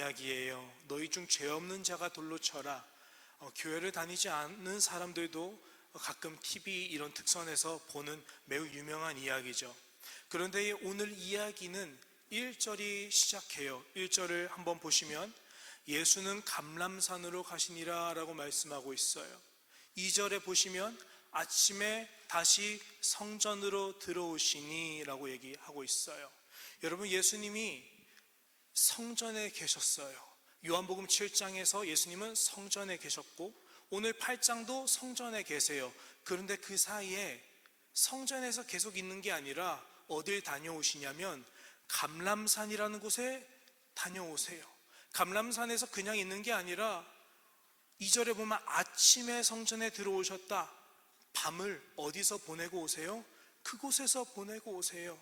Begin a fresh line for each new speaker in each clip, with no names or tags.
이야기예요. 너희 중 죄 없는 자가 돌로 쳐라. 교회를 다니지 않는 사람들도 가끔 TV 이런 특선에서 보는 매우 유명한 이야기죠. 그런데 오늘 이야기는 1절이 시작해요. 1절을 한번 보시면 예수는 감람산으로 가시니라 라고 말씀하고 있어요. 2절에 보시면 아침에 다시 성전으로 들어오시니 라고 얘기하고 있어요. 여러분, 예수님이 성전에 계셨어요. 요한복음 7장에서 예수님은 성전에 계셨고 오늘 8장도 성전에 계세요. 그런데 그 사이에 성전에서 계속 있는 게 아니라 어딜 다녀오시냐면 감람산이라는 곳에 다녀오세요. 감람산에서 그냥 있는 게 아니라 2절에 보면 아침에 성전에 들어오셨다. 밤을 어디서 보내고 오세요? 그곳에서 보내고 오세요.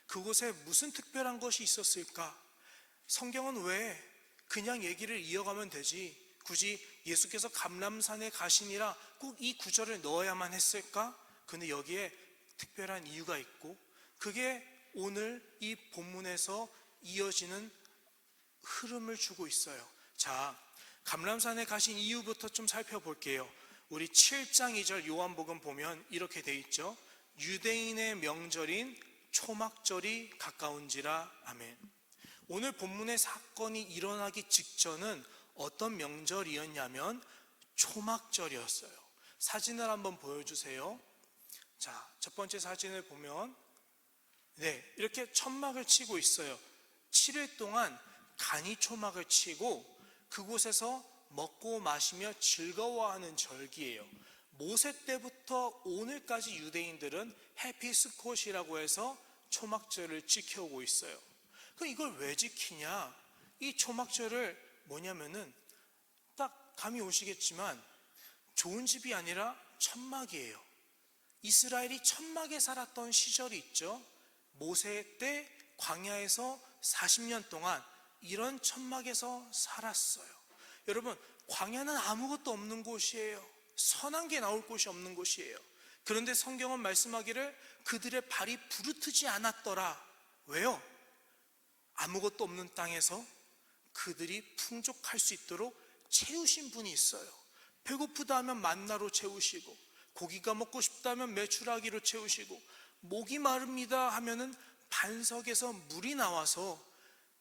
그곳에 무슨 특별한 것이 있었을까? 성경은 왜 그냥 얘기를 이어가면 되지 굳이 예수께서 감람산에 가시니라 꼭 이 구절을 넣어야만 했을까? 근데 여기에 특별한 이유가 있고 그게 오늘 이 본문에서 이어지는 흐름을 주고 있어요. 자, 감람산에 가신 이유부터 좀 살펴볼게요. 우리 7장 2절 요한복음 보면 이렇게 돼 있죠. 유대인의 명절인 초막절이 가까운지라. 아멘. 오늘 본문의 사건이 일어나기 직전은 어떤 명절이었냐면 초막절이었어요. 사진을 한번 보여주세요. 자, 첫 번째 사진을 보면 이렇게 천막을 치고 있어요. 7일 동안 간이 초막을 치고 그곳에서 먹고 마시며 즐거워하는 절기예요. 모세 때부터 오늘까지 유대인들은 해피스콧이라고 해서 초막절을 지켜오고 있어요. 그럼 이걸 왜 지키냐? 이 초막절을 뭐냐면은 딱 감이 오시겠지만 좋은 집이 아니라 천막이에요. 이스라엘이 천막에 살았던 시절이 있죠. 모세 때 광야에서 40년 동안 이런 천막에서 살았어요. 여러분, 광야는 아무것도 없는 곳이에요. 선한 게 나올 곳이 없는 곳이에요. 그런데 성경은 말씀하기를 그들의 발이 부르트지 않았더라. 왜요? 아무것도 없는 땅에서 그들이 풍족할 수 있도록 채우신 분이 있어요. 배고프다 하면 만나로 채우시고 고기가 먹고 싶다 하면 메추라기로 채우시고 목이 마릅니다 하면은 반석에서 물이 나와서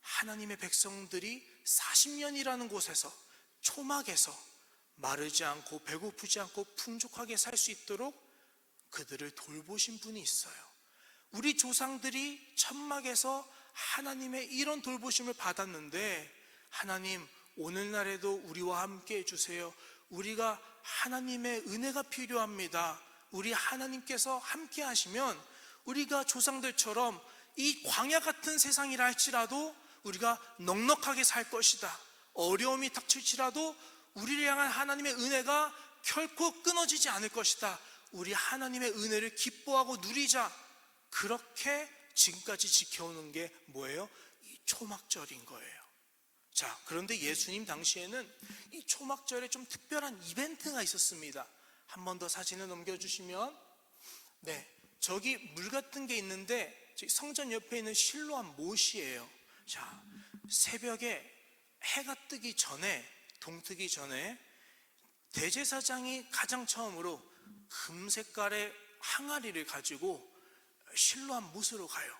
하나님의 백성들이 40년이라는 곳에서 초막에서 마르지 않고 배고프지 않고 풍족하게 살 수 있도록 그들을 돌보신 분이 있어요. 우리 조상들이 천막에서 하나님의 이런 돌보심을 받았는데 하나님 오늘날에도 우리와 함께 해주세요. 우리가 하나님의 은혜가 필요합니다. 우리 하나님께서 함께 하시면 우리가 조상들처럼 이 광야 같은 세상이라 할지라도 우리가 넉넉하게 살 것이다. 어려움이 닥칠지라도 우리를 향한 하나님의 은혜가 결코 끊어지지 않을 것이다. 우리 하나님의 은혜를 기뻐하고 누리자. 그렇게 지금까지 지켜오는 게 뭐예요? 이 초막절인 거예요. 자, 그런데 예수님 당시에는 이 초막절에 좀 특별한 이벤트가 있었습니다. 한 번 더 사진을 넘겨주시면 저기 물 같은 게 있는데 성전 옆에 있는 실로암 못이에요. 자, 새벽에 해가 뜨기 전에 동트기 전에 대제사장이 가장 처음으로 금색깔의 항아리를 가지고 실로암 못으로 가요.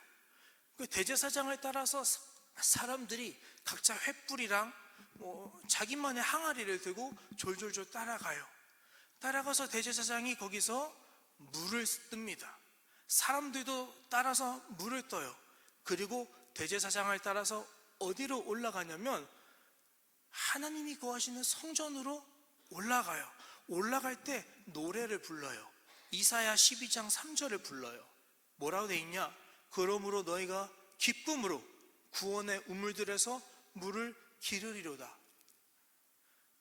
그 대제사장을 따라서 사람들이 각자 횃불이랑 자기만의 항아리를 들고 졸졸졸 따라가요. 따라가서 대제사장이 거기서 물을 뜹니다. 사람들도 따라서 물을 떠요. 그리고 대제사장을 따라서 어디로 올라가냐면 하나님이 거하시는 성전으로 올라가요. 올라갈 때 노래를 불러요. 이사야 12장 3절을 불러요. 뭐라고 돼 있냐? 그러므로 너희가 기쁨으로 구원의 우물들에서 물을 기르리로다.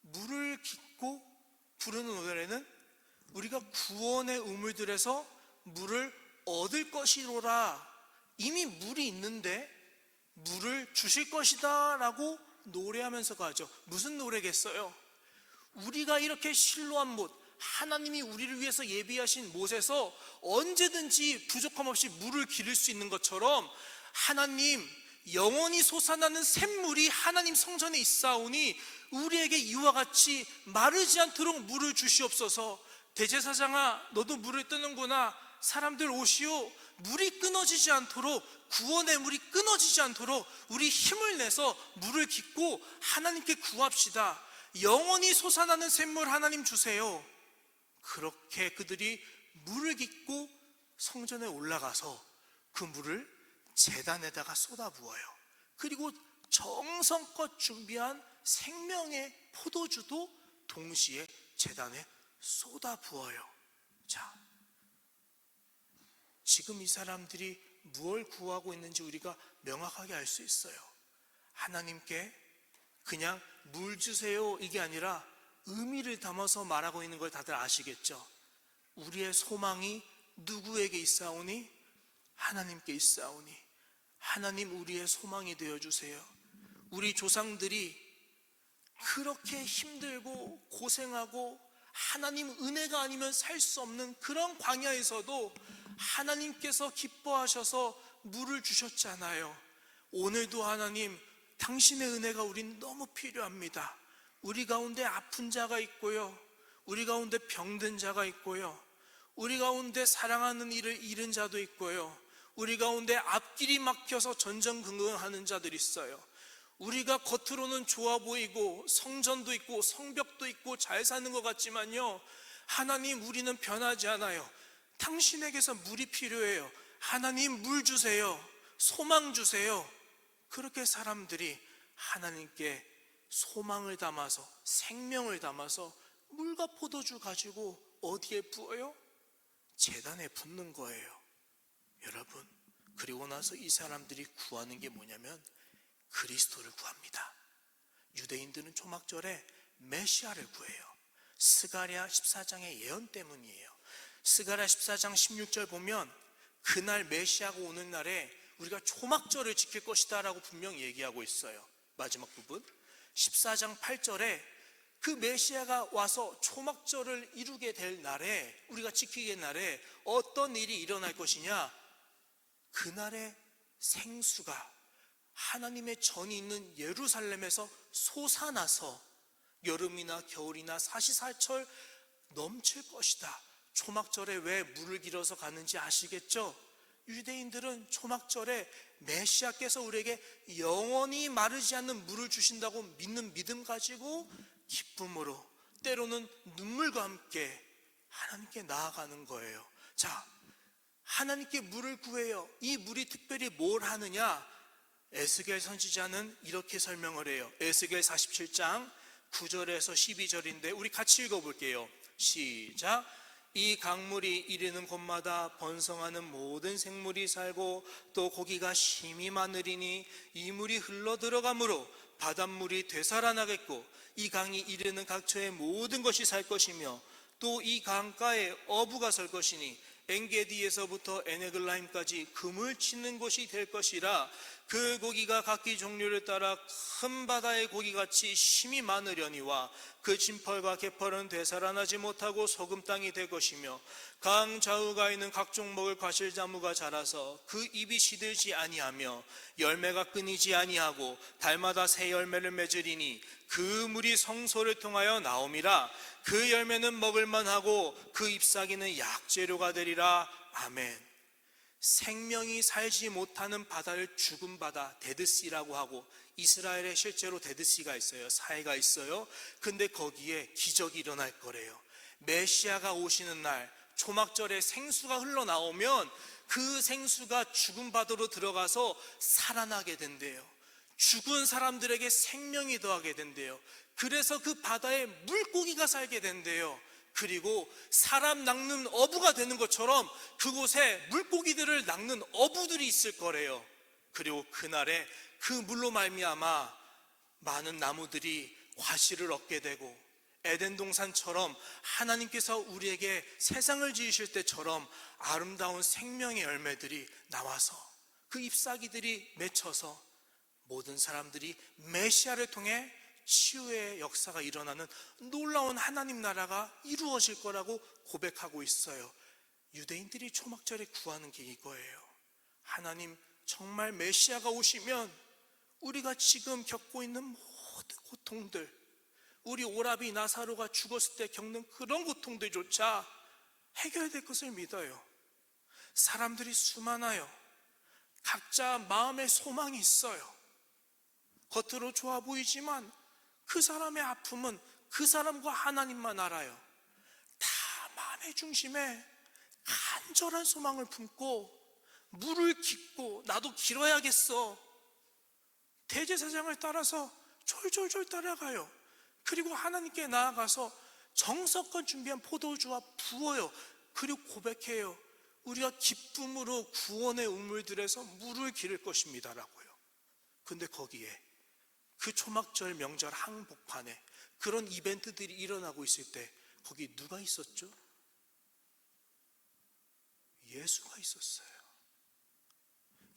물을 깃고 부르는 노래는 우리가 구원의 우물들에서 물을 얻을 것이로라. 이미 물이 있는데 물을 주실 것이다 라고 노래하면서 가죠. 무슨 노래겠어요? 우리가 이렇게 실로암 못, 하나님이 우리를 위해서 예비하신 못에서 언제든지 부족함 없이 물을 기를 수 있는 것처럼 하나님 영원히 솟아나는 샘물이 하나님 성전에 있사오니 우리에게 이와 같이 마르지 않도록 물을 주시옵소서. 대제사장아, 너도 물을 뜨는구나. 사람들 오시오. 물이 끊어지지 않도록, 구원의 물이 끊어지지 않도록 우리 힘을 내서 물을 깃고 하나님께 구합시다. 영원히 솟아나는 샘물 하나님 주세요. 그렇게 그들이 물을 깃고 성전에 올라가서 그 물을 제단에다가 쏟아부어요. 그리고 정성껏 준비한 생명의 포도주도 동시에 제단에 쏟아부어요. 자, 지금 이 사람들이 무엇을 구하고 있는지 우리가 명확하게 알 수 있어요. 하나님께 그냥 물 주세요 이게 아니라 의미를 담아서 말하고 있는 걸 다들 아시겠죠? 우리의 소망이 누구에게 있사오니? 하나님께 있사오니 하나님 우리의 소망이 되어주세요. 우리 조상들이 그렇게 힘들고 고생하고 하나님 은혜가 아니면 살 수 없는 그런 광야에서도 하나님께서 기뻐하셔서 물을 주셨잖아요. 오늘도 하나님 당신의 은혜가 우린 너무 필요합니다. 우리 가운데 아픈 자가 있고요, 우리 가운데 병든 자가 있고요, 우리 가운데 사랑하는 이를 잃은 자도 있고요, 우리 가운데 앞길이 막혀서 전전긍긍하는 자들이 있어요. 우리가 겉으로는 좋아 보이고 성전도 있고 성벽도 있고 잘 사는 것 같지만요, 하나님 우리는 변하지 않아요. 당신에게서 물이 필요해요. 하나님 물 주세요. 소망 주세요. 그렇게 사람들이 하나님께 소망을 담아서 생명을 담아서 물과 포도주 가지고 어디에 부어요? 제단에 붓는 거예요. 여러분, 그리고 나서 이 사람들이 구하는 게 뭐냐면 그리스도를 구합니다. 유대인들은 초막절에 메시아를 구해요. 스가랴 14장의 예언 때문이에요. 스가랴 14장 16절 보면 그날 메시아가 오는 날에 우리가 초막절을 지킬 것이다 라고 분명히 얘기하고 있어요. 마지막 부분 14장 8절에 그 메시아가 와서 초막절을 이루게 될 날에, 우리가 지키게 될 날에 어떤 일이 일어날 것이냐, 그날의 생수가 하나님의 전이 있는 예루살렘에서 솟아나서 여름이나 겨울이나 사시사철 넘칠 것이다. 초막절에 왜 물을 길어서 가는지 아시겠죠? 유대인들은 초막절에 메시아께서 우리에게 영원히 마르지 않는 물을 주신다고 믿는 믿음 가지고 기쁨으로, 때로는 눈물과 함께 하나님께 나아가는 거예요. 자, 하나님께 물을 구해요. 이 물이 특별히 뭘 하느냐? 에스겔 선지자는 이렇게 설명을 해요. 에스겔 47장 9절에서 12절인데 우리 같이 읽어볼게요. 시작. 이 강물이 이르는 곳마다 번성하는 모든 생물이 살고 또 고기가 심히 많으리니 이 물이 흘러 들어가므로 바닷물이 되살아나겠고 이 강이 이르는 각처의 모든 것이 살 것이며 또 이 강가에 어부가 설 것이니 엔게디에서부터 에네글라임까지 금을 치는 곳이 될 것이라. 그 고기가 각기 종류를 따라 큰 바다의 고기같이 심이 많으려니와 그 진펄과 개펄은 되살아나지 못하고 소금 땅이 될 것이며 강 좌우가 있는 각종 먹을 과실나무가 자라서 그 잎이 시들지 아니하며 열매가 끊이지 아니하고 달마다 새 열매를 맺으리니 그 물이 성소를 통하여 나옴이라. 그 열매는 먹을만하고 그 잎사귀는 약재료가 되리라. 아멘. 생명이 살지 못하는 바다를 죽은 바다, 데드시라고 하고, 이스라엘에 실제로 데드시가 있어요. 사해가 있어요. 근데 거기에 기적이 일어날 거래요. 메시아가 오시는 날 초막절에 생수가 흘러나오면 그 생수가 죽은 바다로 들어가서 살아나게 된대요. 죽은 사람들에게 생명이 더하게 된대요. 그래서 그 바다에 물고기가 살게 된대요. 그리고 사람 낚는 어부가 되는 것처럼 그곳에 물고기들을 낚는 어부들이 있을 거래요. 그리고 그날에 그 물로 말미암아 많은 나무들이 과실을 얻게 되고, 에덴 동산처럼 하나님께서 우리에게 세상을 지으실 때처럼 아름다운 생명의 열매들이 나와서 그 잎사귀들이 맺혀서 모든 사람들이 메시아를 통해 치유의 역사가 일어나는 놀라운 하나님 나라가 이루어질 거라고 고백하고 있어요. 유대인들이 초막절에 구하는 게 이거예요. 하나님, 정말 메시아가 오시면 우리가 지금 겪고 있는 모든 고통들, 우리 오라비 나사로가 죽었을 때 겪는 그런 고통들조차 해결될 것을 믿어요. 사람들이 수많아요. 각자 마음의 소망이 있어요. 겉으로 좋아 보이지만 그 사람의 아픔은 그 사람과 하나님만 알아요. 다 마음의 중심에 간절한 소망을 품고 물을 깃고 나도 길어야겠어. 대제사장을 따라서 졸졸졸 따라가요. 그리고 하나님께 나아가서 정성껏 준비한 포도주와 부어요. 그리고 고백해요. 우리가 기쁨으로 구원의 우물들에서 물을 기를 것입니다라고요. 근데 거기에 그 초막절 명절 한복판에 그런 이벤트들이 일어나고 있을 때 거기 누가 있었죠? 예수가 있었어요.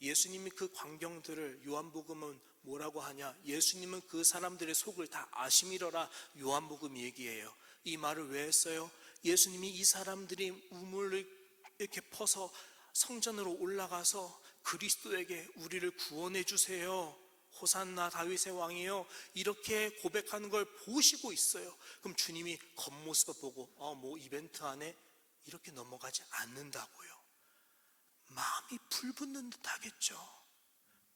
예수님이 그 광경들을 요한복음은 뭐라고 하냐? 예수님은 그 사람들의 속을 다 아심이러라 요한복음이 얘기해요. 이 말을 왜 했어요? 예수님이 이 사람들이 우물을 이렇게 퍼서 성전으로 올라가서 그리스도에게 우리를 구원해 주세요, 호산나 다윗의 왕이요, 이렇게 고백하는 걸 보시고 있어요. 그럼 주님이 겉모습을 보고 뭐 이벤트 안에 이렇게 넘어가지 않는다고요. 마음이 불붙는 듯 하겠죠.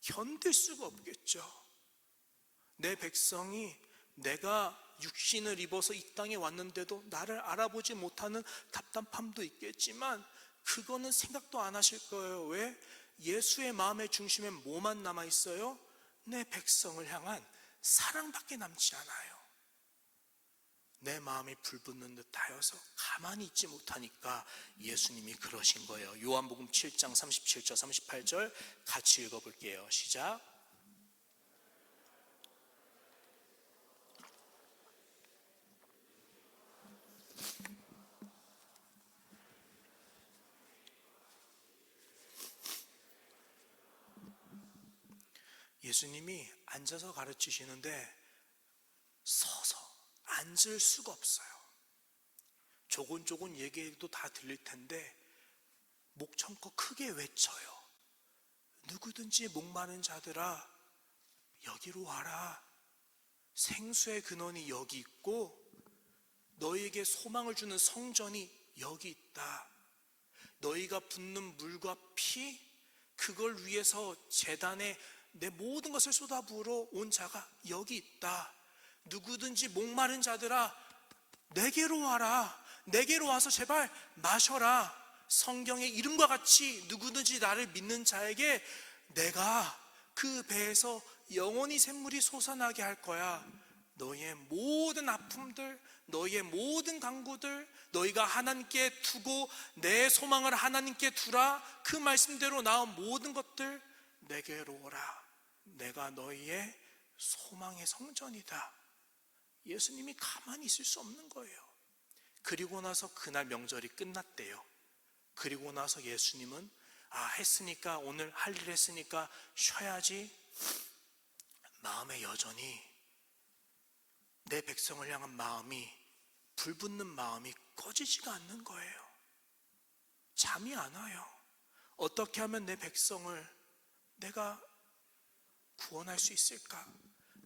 견딜 수가 없겠죠. 내 백성이 내가 육신을 입어서 이 땅에 왔는데도 나를 알아보지 못하는 답답함도 있겠지만 그거는 생각도 안 하실 거예요. 왜? 예수의 마음의 중심에 뭐만 남아있어요? 내 백성을 향한 사랑밖에 남지 않아요. 내 마음이 불붙는 듯 하여서 가만히 있지 못하니까 예수님이 그러신 거예요. 요한복음 7장 37절 38절 같이 읽어볼게요. 시작. 예수님이 앉아서 가르치시는데 서서 앉을 수가 없어요. 조곤조곤 얘기해도 다 들릴 텐데 목청껏 크게 외쳐요. 누구든지 목마른 자들아 여기로 와라. 생수의 근원이 여기 있고 너희에게 소망을 주는 성전이 여기 있다. 너희가 붓는 물과 피, 그걸 위해서 제단에 내 모든 것을 쏟아부으러 온 자가 여기 있다. 누구든지 목마른 자들아 내게로 와라. 내게로 와서 제발 마셔라. 성경의 이름과 같이 누구든지 나를 믿는 자에게 내가 그 배에서 영원히 샘물이 솟아나게 할 거야. 너희의 모든 아픔들, 너희의 모든 간구들, 너희가 하나님께 두고 내 소망을 하나님께 두라. 그 말씀대로 나온 모든 것들 내게로 오라. 내가 너희의 소망의 성전이다. 예수님이 가만히 있을 수 없는 거예요. 그리고 나서 그날 명절이 끝났대요. 그리고 나서 예수님은 했으니까, 오늘 할 일 했으니까 쉬어야지. 마음에 여전히 내 백성을 향한 마음이, 불붙는 마음이 꺼지지가 않는 거예요. 잠이 안 와요. 어떻게 하면 내 백성을 내가 구원할 수 있을까?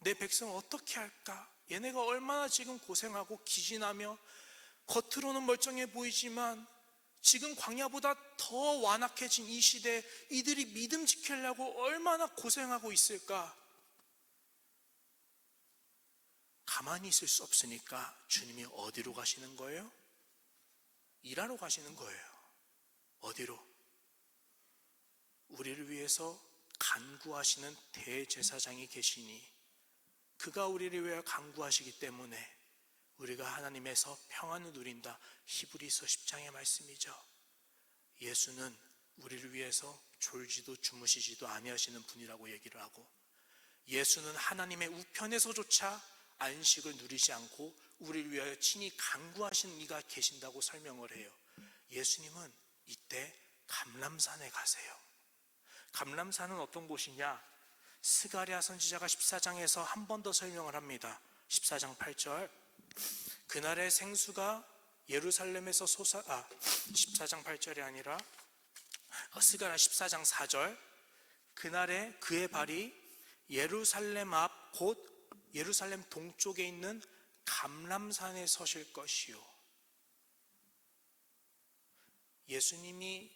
내 백성을 어떻게 할까? 얘네가 얼마나 지금 고생하고 기진하며 겉으로는 멀쩡해 보이지만 지금 광야보다 더 완악해진 이 시대에 이들이 믿음 지키려고 얼마나 고생하고 있을까? 가만히 있을 수 없으니까 주님이 어디로 가시는 거예요? 일하러 가시는 거예요. 어디로? 우리를 위해서 간구하시는 대제사장이 계시니 그가 우리를 위해 간구하시기 때문에 우리가 하나님에서 평안을 누린다. 히브리서 10장의 말씀이죠. 예수는 우리를 위해서 졸지도 주무시지도 아니하시는 분이라고 얘기를 하고, 예수는 하나님의 우편에서조차 안식을 누리지 않고 우리를 위하여 친히 간구하시는 이가 계신다고 설명을 해요. 예수님은 이때 감람산에 가세요. 감람산은 어떤 곳이냐? 스가랴 선지자가 14장에서 한 번 더 설명을 합니다. 14장 8절. 그날의 생수가 예루살렘에서 14장 8절이 아니라 스가랴 14장 4절. 그날에 그의 발이 예루살렘 앞 곧 예루살렘 동쪽에 있는 감람산에 서실 것이요. 예수님이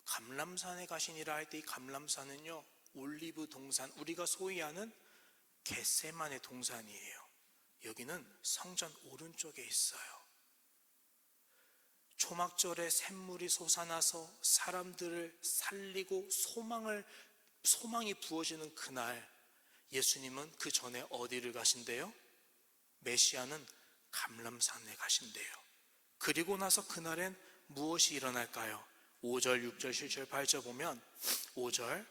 감람산에 가시니라 할 때 이 감람산은요, 올리브 동산, 우리가 소위 아는 겟세마네 동산이에요. 여기는 성전 오른쪽에 있어요. 초막절에 샘물이 솟아나서 사람들을 살리고 소망이 부어지는 그날, 예수님은 그 전에 어디를 가신대요? 메시아는 감람산에 가신대요. 그리고 나서 그날엔 무엇이 일어날까요? 5절, 6절, 7절, 8절 보면 5절,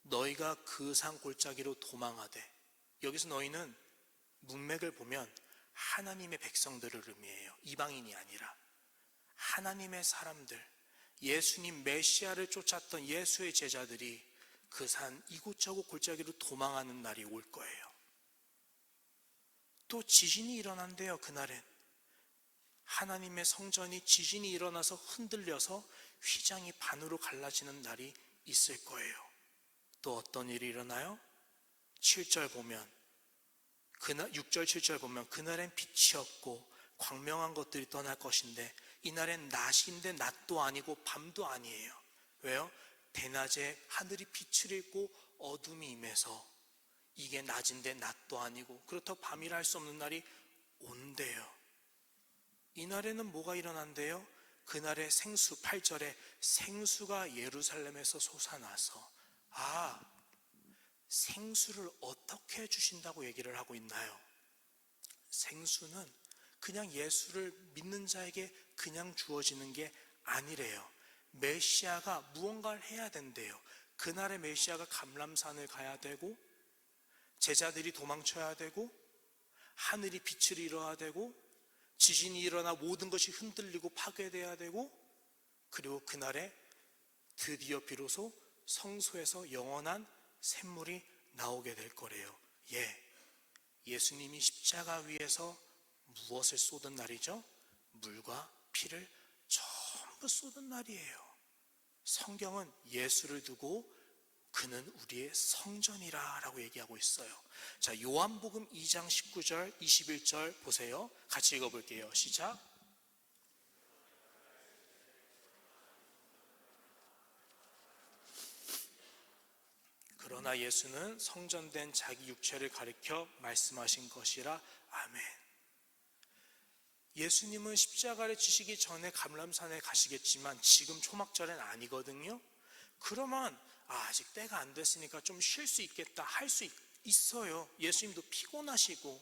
너희가 그 산 골짜기로 도망하되, 여기서 너희는 문맥을 보면 하나님의 백성들을 의미해요. 이방인이 아니라 하나님의 사람들, 예수님 메시아를 쫓았던 예수의 제자들이 그 산 이곳저곳 골짜기로 도망하는 날이 올 거예요. 또 지진이 일어난대요. 그날엔 하나님의 성전이 지진이 일어나서 흔들려서 휘장이 반으로 갈라지는 날이 있을 거예요. 또 어떤 일이 일어나요? 7절 보면 6절 7절 보면 그날엔 빛이 없고 광명한 것들이 떠날 것인데, 이날엔 낮인데 낮도 아니고 밤도 아니에요. 왜요? 대낮에 하늘이 빛을 잃고 어둠이 임해서 이게 낮인데 낮도 아니고 그렇다고 밤이라 할 수 없는 날이 온대요. 이날에는 뭐가 일어난대요? 그날의 생수, 8절에 생수가 예루살렘에서 솟아나서, 생수를 어떻게 주신다고 얘기를 하고 있나요? 생수는 그냥 예수를 믿는 자에게 그냥 주어지는 게 아니래요. 메시아가 무언가를 해야 된대요. 그날의 메시아가 감람산을 가야 되고, 제자들이 도망쳐야 되고, 하늘이 빛을 잃어야 되고, 지진이 일어나 모든 것이 흔들리고 파괴돼야 되고, 그리고 그날에 드디어 비로소 성소에서 영원한 샘물이 나오게 될 거래요. 예수님이 십자가 위에서 무엇을 쏟은 날이죠? 물과 피를 전부 쏟은 날이에요. 성경은 예수를 두고 그는 우리의 성전이라 라고 얘기하고 있어요. 자, 요한복음 2장 19절 21절 보세요. 같이 읽어볼게요. 시작. 그러나 예수는 성전된 자기 육체를 가리켜 말씀하신 것이라. 아멘. 예수님은 십자가를 지시기 전에 감람산에 가시겠지만 지금 초막절은 아니거든요. 그러면 아직 때가 안 됐으니까 좀 쉴 수 있겠다 할 수 있어요. 예수님도 피곤하시고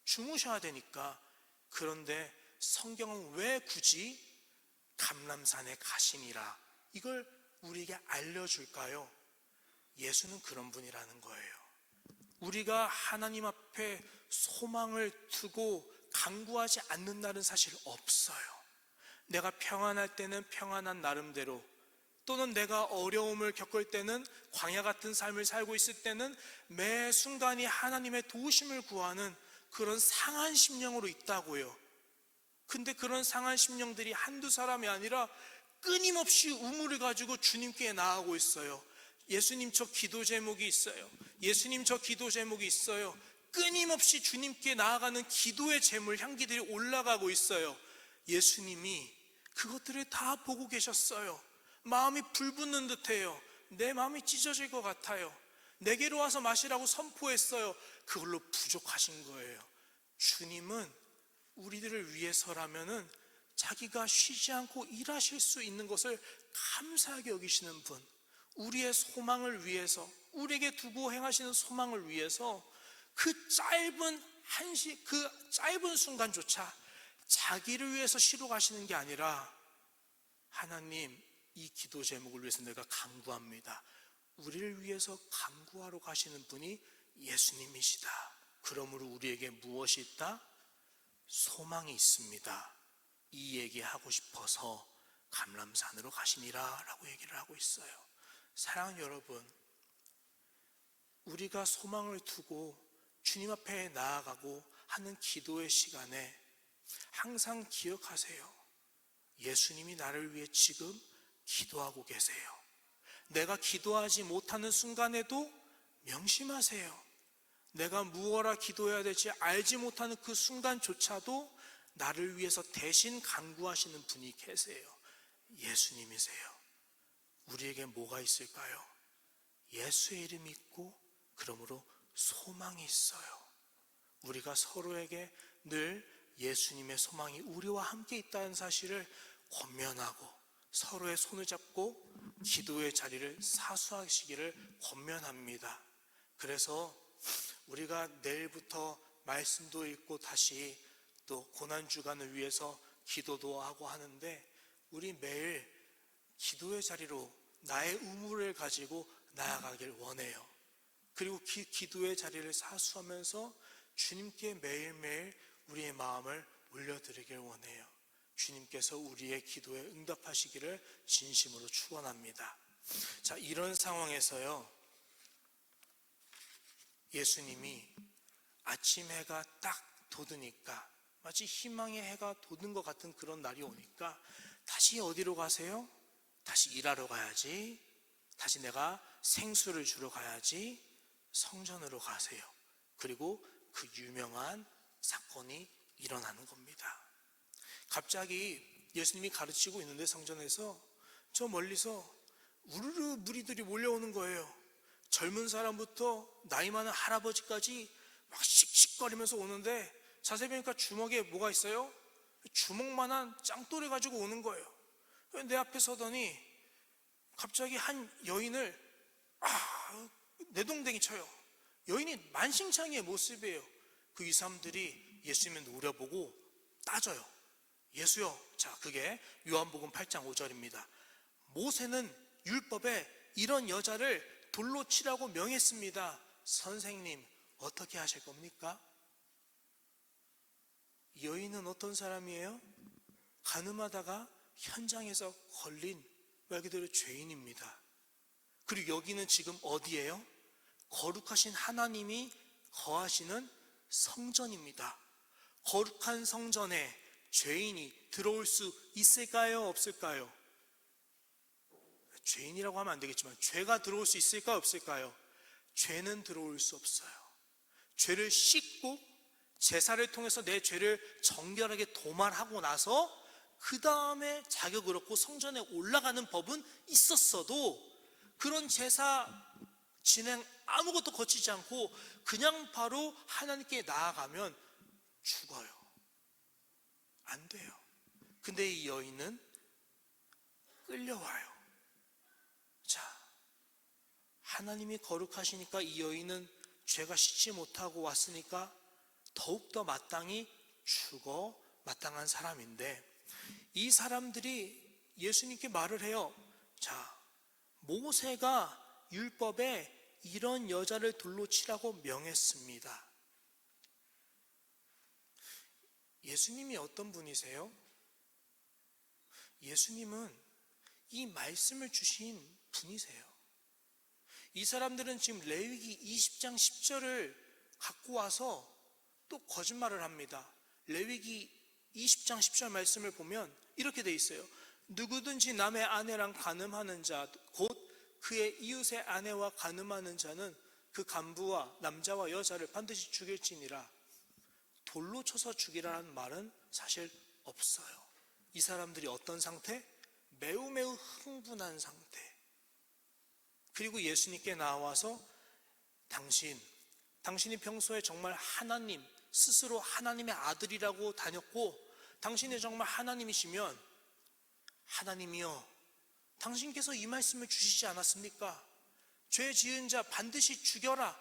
주무셔야 되니까. 그런데 성경은 왜 굳이 감람산에 가시니라 이걸 우리에게 알려줄까요? 예수는 그런 분이라는 거예요. 우리가 하나님 앞에 소망을 두고 간구하지 않는 날은 사실 없어요. 내가 평안할 때는 평안한 나름대로, 또는 내가 어려움을 겪을 때는, 광야 같은 삶을 살고 있을 때는 매 순간이 하나님의 도우심을 구하는 그런 상한 심령으로 있다고요. 근데 그런 상한 심령들이 한두 사람이 아니라 끊임없이 우물을 가지고 주님께 나아가고 있어요. 예수님 저 기도 제목이 있어요. 예수님 저 기도 제목이 있어요. 끊임없이 주님께 나아가는 기도의 제물 향기들이 올라가고 있어요. 예수님이 그것들을 다 보고 계셨어요. 마음이 불붙는 듯해요. 내 마음이 찢어질 것 같아요. 내게로 와서 마시라고 선포했어요. 그걸로 부족하신 거예요. 주님은 우리들을 위해서라면은 자기가 쉬지 않고 일하실 수 있는 것을 감사하게 여기시는 분, 우리의 소망을 위해서, 우리에게 두고 행하시는 소망을 위해서 그 짧은 순간조차 자기를 위해서 쉬러 가시는 게 아니라, 하나님 이 기도 제목을 위해서 내가 간구합니다, 우리를 위해서 간구하러 가시는 분이 예수님이시다. 그러므로 우리에게 무엇이 있다? 소망이 있습니다. 이 얘기하고 싶어서 감람산으로 가시니라 라고 얘기를 하고 있어요. 사랑하는 여러분, 우리가 소망을 두고 주님 앞에 나아가고 하는 기도의 시간에 항상 기억하세요. 예수님이 나를 위해 지금 기도하고 계세요. 내가 기도하지 못하는 순간에도 명심하세요. 내가 무엇라 기도해야 될지 알지 못하는 그 순간조차도 나를 위해서 대신 간구하시는 분이 계세요. 예수님이세요. 우리에게 뭐가 있을까요? 예수의 이름이 있고 그러므로 소망이 있어요. 우리가 서로에게 늘 예수님의 소망이 우리와 함께 있다는 사실을 권면하고 서로의 손을 잡고 기도의 자리를 사수하시기를 권면합니다. 그래서 우리가 내일부터 말씀도 읽고 다시 또 고난주간을 위해서 기도도 하고 하는데 우리 매일 기도의 자리로 나의 의무를 가지고 나아가길 원해요. 그리고 기도의 자리를 사수하면서 주님께 매일매일 우리의 마음을 올려드리길 원해요. 주님께서 우리의 기도에 응답하시기를 진심으로 축원합니다. 자, 이런 상황에서요, 예수님이 아침 해가 딱 돋으니까 마치 희망의 해가 돋는 것 같은 그런 날이 오니까 다시 어디로 가세요? 다시 일하러 가야지. 다시 내가 생수를 주러 가야지. 성전으로 가세요. 그리고 그 유명한 사건이 일어나는 겁니다. 갑자기 예수님이 가르치고 있는데 성전에서 저 멀리서 우르르 무리들이 몰려오는 거예요. 젊은 사람부터 나이 많은 할아버지까지 막 씩씩거리면서 오는데 자세히 보니까 주먹에 뭐가 있어요? 주먹만한 짱돌을 가지고 오는 거예요. 내 앞에 서더니 갑자기 한 여인을 내동댕이 쳐요. 여인이 만신창이의 모습이에요. 그 사람들이 예수님을 노려보고 따져요. 예수요. 자, 그게 요한복음 8장 5절입니다. 모세는 율법에 이런 여자를 돌로 치라고 명했습니다. 선생님, 어떻게 하실 겁니까? 여인은 어떤 사람이에요? 가늠하다가 현장에서 걸린 말 그대로 죄인입니다. 그리고 여기는 지금 어디예요? 거룩하신 하나님이 거하시는 성전입니다. 거룩한 성전에 죄인이 들어올 수 있을까요? 없을까요? 죄인이라고 하면 안 되겠지만 죄가 들어올 수 있을까요? 없을까요? 죄는 들어올 수 없어요. 죄를 씻고 제사를 통해서 내 죄를 정결하게 도말하고 나서 그 다음에 자격을 얻고 성전에 올라가는 법은 있었어도 그런 제사 진행 아무것도 거치지 않고 그냥 바로 하나님께 나아가면 죽어요. 안 돼요. 근데 이 여인은 끌려와요. 자, 하나님이 거룩하시니까 이 여인은 죄가 씻지 못하고 왔으니까 더욱더 마땅히 죽어 마땅한 사람인데 이 사람들이 예수님께 말을 해요. 자, 모세가 율법에 이런 여자를 돌로 치라고 명했습니다. 예수님이 어떤 분이세요? 예수님은 이 말씀을 주신 분이세요. 이 사람들은 지금 레위기 20장 10절을 갖고 와서 또 거짓말을 합니다. 레위기 20장 10절 말씀을 보면 이렇게 돼 있어요. 누구든지 남의 아내랑 간음하는 자, 곧 그의 이웃의 아내와 간음하는 자는 그 간부와 남자와 여자를 반드시 죽일지니라. 돌로 쳐서 죽이라는 말은 사실 없어요. 이 사람들이 어떤 상태? 매우 흥분한 상태. 그리고 예수님께 나와서 당신이 평소에 정말 하나님, 스스로 하나님의 아들이라고 다녔고 당신이 정말 하나님이시면 하나님이여, 당신께서 이 말씀을 주시지 않았습니까? 죄 지은 자 반드시 죽여라.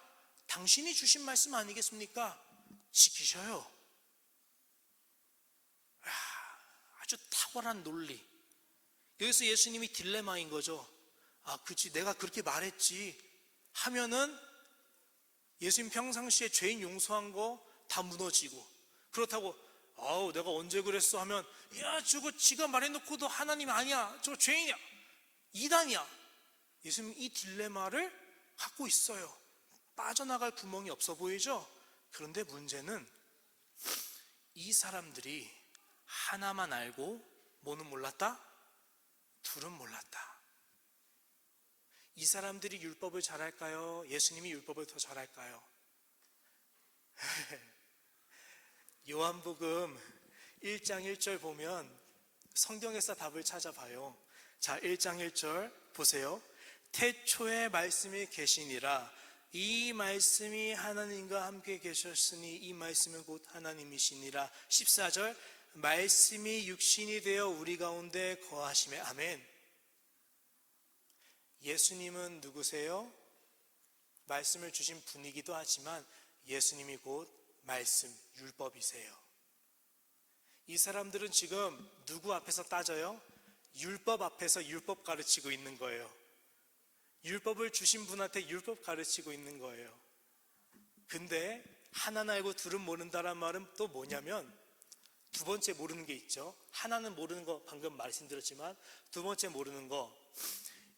당신이 주신 말씀 아니겠습니까? 지키셔요. 아주 탁월한 논리. 여기서 예수님이 딜레마인 거죠. 그치, 내가 그렇게 말했지 하면은 예수님 평상시에 죄인 용서한 거 다 무너지고, 그렇다고 내가 언제 그랬어 하면 저거 지가 말해놓고도 하나님 아니야, 저거 죄인이야, 이단이야. 예수님 이 딜레마를 갖고 있어요. 빠져나갈 구멍이 없어 보이죠? 그런데 문제는 이 사람들이 하나만 알고 뭐는 몰랐다? 둘은 몰랐다. 이 사람들이 율법을 잘할까요? 예수님이 율법을 더 잘할까요? 요한복음 1장 1절 보면 성경에서 답을 찾아봐요. 자, 1장 1절 보세요. 태초에 말씀이 계시니라. 이 말씀이 하나님과 함께 계셨으니 이 말씀은 곧 하나님이시니라. 14절 말씀이 육신이 되어 우리 가운데 거하심에. 아멘. 예수님은 누구세요? 말씀을 주신 분이기도 하지만 예수님이 곧 말씀, 율법이세요. 이 사람들은 지금 누구 앞에서 따져요? 율법 앞에서 율법 가르치고 있는 거예요. 율법을 주신 분한테 율법 가르치고 있는 거예요. 근데 하나는 알고 둘은 모른다란 말은 또 뭐냐면 두 번째 모르는 게 있죠. 하나는 모르는 거 방금 말씀드렸지만 두 번째 모르는 거,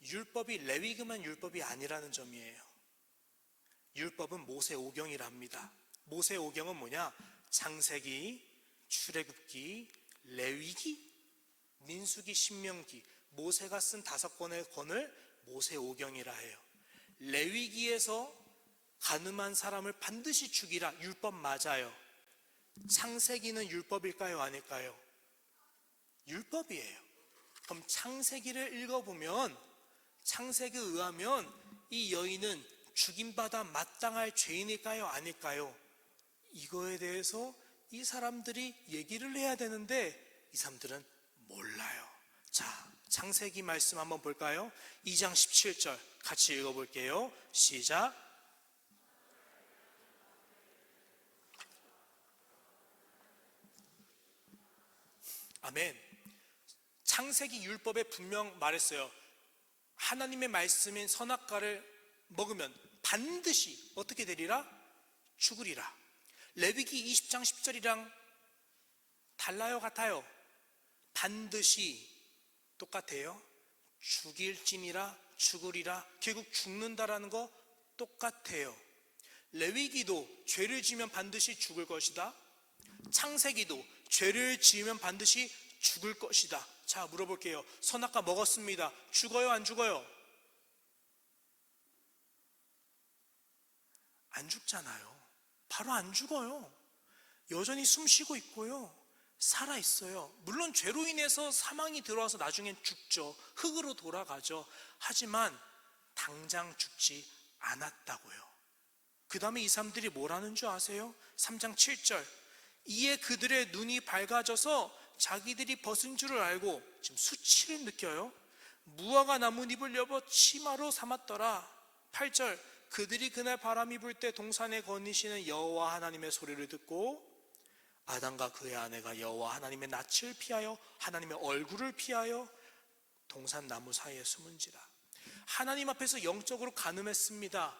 율법이 레위기만 율법이 아니라는 점이에요. 율법은 모세오경이라 합니다. 모세오경은 뭐냐? 창세기, 출애굽기, 레위기, 민수기, 신명기, 모세가 쓴 5권의 권을 모세오경이라 해요. 레위기에서 가늠한 사람을 반드시 죽이라, 율법 맞아요. 창세기는 율법일까요? 아닐까요? 율법이에요. 그럼 창세기를 읽어보면 창세기에 의하면 이 여인은 죽임받아 마땅할 죄인일까요? 아닐까요? 이거에 대해서 이 사람들이 얘기를 해야 되는데 이 사람들은 몰라요. 자, 창세기 말씀 한번 볼까요? 2장 17절 같이 읽어볼게요. 시작. 아멘. 창세기 율법에 분명 말했어요. 하나님의 말씀인 선악과를 먹으면 반드시 어떻게 되리라? 죽으리라. 레위기 20장 10절이랑 달라요? 같아요? 반드시 똑같아요. 죽일지니라, 죽으리라. 결국 죽는다라는 거 똑같아요. 레위기도 죄를 지으면 반드시 죽을 것이다. 창세기도 죄를 지으면 반드시 죽을 것이다. 자, 물어볼게요. 선악과 먹었습니다. 죽어요? 안 죽어요? 안 죽잖아요. 바로 안 죽어요. 여전히 숨 쉬고 있고요. 살아 있어요. 물론 죄로 인해서 사망이 들어와서 나중엔 죽죠. 흙으로 돌아가죠. 하지만 당장 죽지 않았다고요. 그 다음에 이 사람들이 뭐라는 줄 아세요? 3장 7절 이에 그들의 눈이 밝아져서 자기들이 벗은 줄을 알고 지금 수치를 느껴요. 무화과 나뭇잎을 여보 치마로 삼았더라. 8절 그들이 그날 바람이 불 때 동산에 거니시는 여호와 하나님의 소리를 듣고 아담과 그의 아내가 여호와 하나님의 낯을 피하여 하나님의 얼굴을 피하여 동산 나무 사이에 숨은지라. 하나님 앞에서 영적으로 간음했습니다.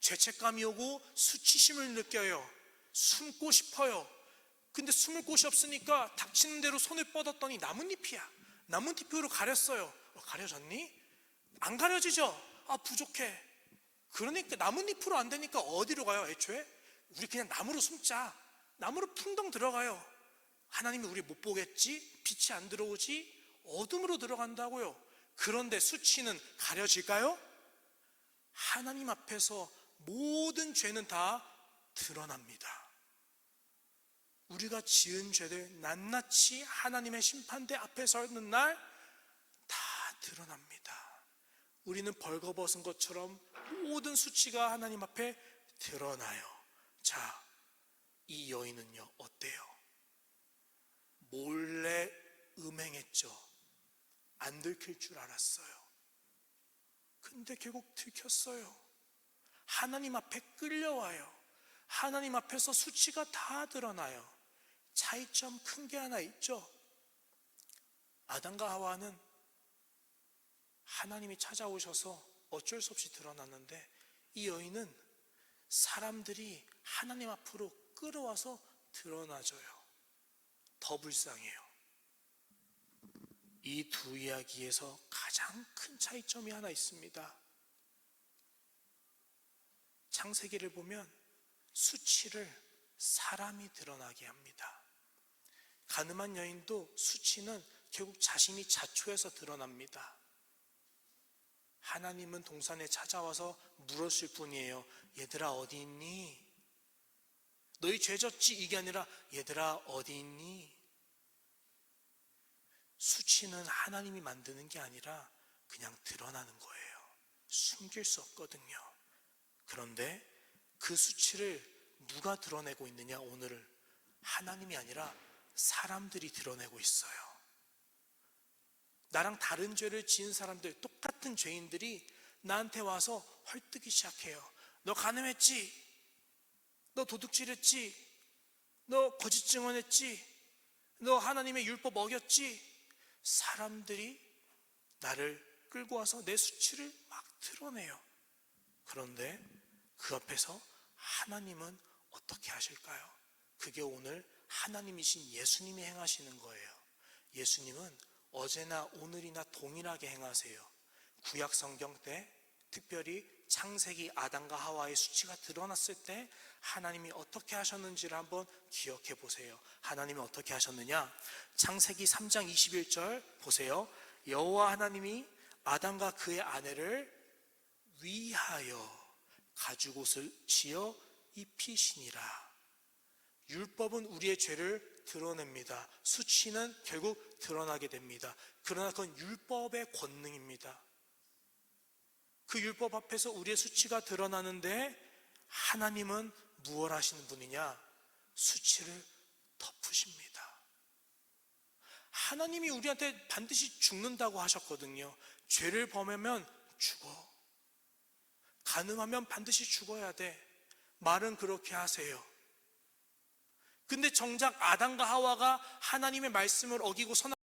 죄책감이 오고 수치심을 느껴요. 숨고 싶어요. 근데 숨을 곳이 없으니까 닥치는 대로 손을 뻗었더니 나뭇잎이야. 나뭇잎으로 가렸어요. 가려졌니? 안 가려지죠? 아, 부족해. 그러니까 나뭇잎으로 안 되니까 어디로 가요? 애초에 우리 그냥 나무로 숨자. 나무로 풍덩 들어가요. 하나님이 우리 못 보겠지? 빛이 안 들어오지? 어둠으로 들어간다고요. 그런데 수치는 가려질까요? 하나님 앞에서 모든 죄는 다 드러납니다. 우리가 지은 죄들 낱낱이 하나님의 심판대 앞에 서 있는 날 다 드러납니다. 우리는 벌거벗은 것처럼 모든 수치가 하나님 앞에 드러나요. 자, 이 여인은요 어때요? 몰래 음행했죠. 안 들킬 줄 알았어요. 근데 결국 들켰어요. 하나님 앞에 끌려와요. 하나님 앞에서 수치가 다 드러나요. 차이점 큰 게 하나 있죠. 아담과 하와는 하나님이 찾아오셔서 어쩔 수 없이 드러났는데 이 여인은 사람들이 하나님 앞으로 끌어와서 드러나져요. 더 불쌍해요. 이 두 이야기에서 가장 큰 차이점이 하나 있습니다. 창세기를 보면 수치를 사람이 드러나게 합니다. 가늠한 여인도 수치는 결국 자신이 자초해서 드러납니다. 하나님은 동산에 찾아와서 물었을 뿐이에요. 얘들아 어디 있니? 너희 죄 졌지? 이게 아니라 얘들아 어디 있니? 수치는 하나님이 만드는 게 아니라 그냥 드러나는 거예요. 숨길 수 없거든요. 그런데 그 수치를 누가 드러내고 있느냐? 오늘 하나님이 아니라 사람들이 드러내고 있어요. 나랑 다른 죄를 지은 사람들, 똑같은 죄인들이 나한테 와서 헐뜯기 시작해요. 너 간음했지? 너 도둑질했지? 너 거짓 증언했지? 너 하나님의 율법 어겼지? 사람들이 나를 끌고 와서 내 수치를 막 드러내요. 그런데 그 앞에서 하나님은 어떻게 하실까요? 그게 오늘 하나님이신 예수님이 행하시는 거예요. 예수님은 어제나 오늘이나 동일하게 행하세요. 구약 성경 때 특별히 창세기 아담과 하와의 수치가 드러났을 때 하나님이 어떻게 하셨는지를 한번 기억해 보세요. 하나님이 어떻게 하셨느냐? 창세기 3장 21절 보세요. 여호와 하나님이 아담과 그의 아내를 위하여 가죽옷을 지어 입히시니라. 율법은 우리의 죄를 드러냅니다. 수치는 결국 드러나게 됩니다. 그러나 그건 율법의 권능입니다. 그 율법 앞에서 우리의 수치가 드러나는데 하나님은 무엇 하시는 분이냐? 수치를 덮으십니다. 하나님이 우리한테 반드시 죽는다고 하셨거든요. 죄를 범하면 죽어. 간음하면 반드시 죽어야 돼. 말은 그렇게 하세요. 근데 정작 아담과 하와가 하나님의 말씀을 어기고 선악